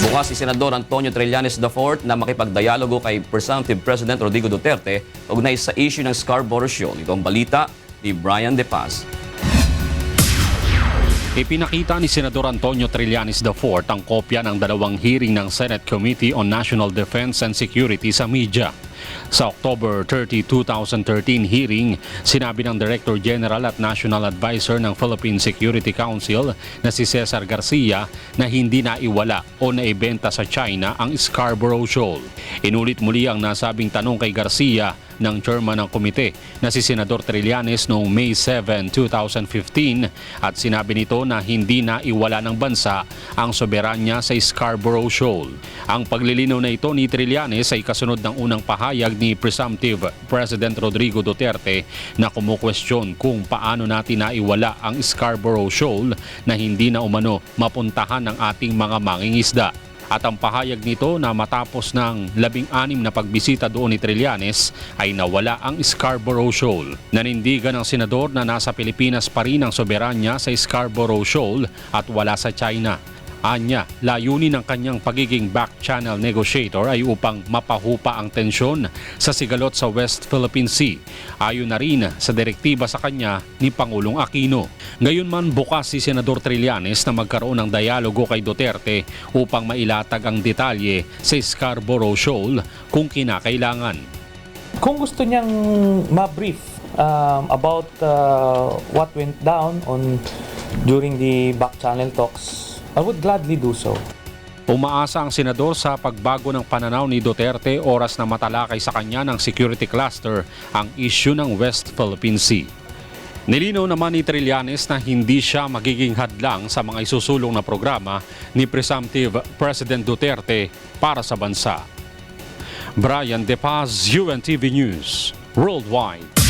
Bukas si Senador Antonio Trillanes IV na makipagdialogo kay Presumptive President Rodrigo Duterte ugnay sa issue ng Scarborough Shoal. Ito ang balita ni Brian De Paz. Ipinakita ni Senador Antonio Trillanes IV ang kopya ng dalawang hearing ng Senate Committee on National Defense and Security sa media. Sa October 30, 2013 hearing, sinabi ng Director General at National Advisor ng Philippine Security Council na si Cesar Garcia na hindi naiwala o naibenta sa China ang Scarborough Shoal. Inulit muli ang nasabing tanong kay Garcia ng chairman ng komite na si Senador Trillanes noong May 7, 2015 at sinabi nito na hindi naiwala ng bansa ang soberanya sa Scarborough Shoal. Ang paglilinaw na ito ni Trillanes ay kasunod ng unang pahayag ni Presumptive President Rodrigo Duterte na kumukwestiyon kung paano natin naiwala ang Scarborough Shoal na hindi na umano mapuntahan ng ating mga mangingisda. At ang pahayag nito na matapos ng 16 na pagbisita doon ni Trillanes ay nawala ang Scarborough Shoal. Nanindigan ng senador na nasa Pilipinas pa rin ang soberanya sa Scarborough Shoal at wala sa China. Anya, layunin ng kanyang pagiging back-channel negotiator ay upang mapahupa ang tensyon sa sigalot sa West Philippine Sea. Ayon na rin sa direktiba sa kanya ni Pangulong Aquino. Gayunman bukas si Senador Trillanes na magkaroon ng dialogo kay Duterte upang mailatag ang detalye sa Scarborough Shoal kung kinakailangan. Kung gusto niyang ma-brief about what went down during the back-channel talks, I would gladly do so. Umaasa ang senador sa pagbago ng pananaw ni Duterte oras na matalakay sa kanya ng security cluster ang issue ng West Philippine Sea. Nilinaw naman ni Trillanes na hindi siya magiging hadlang sa mga isusulong na programa ni Presumptive President Duterte para sa bansa. Brian De Paz, UNTV News, Worldwide.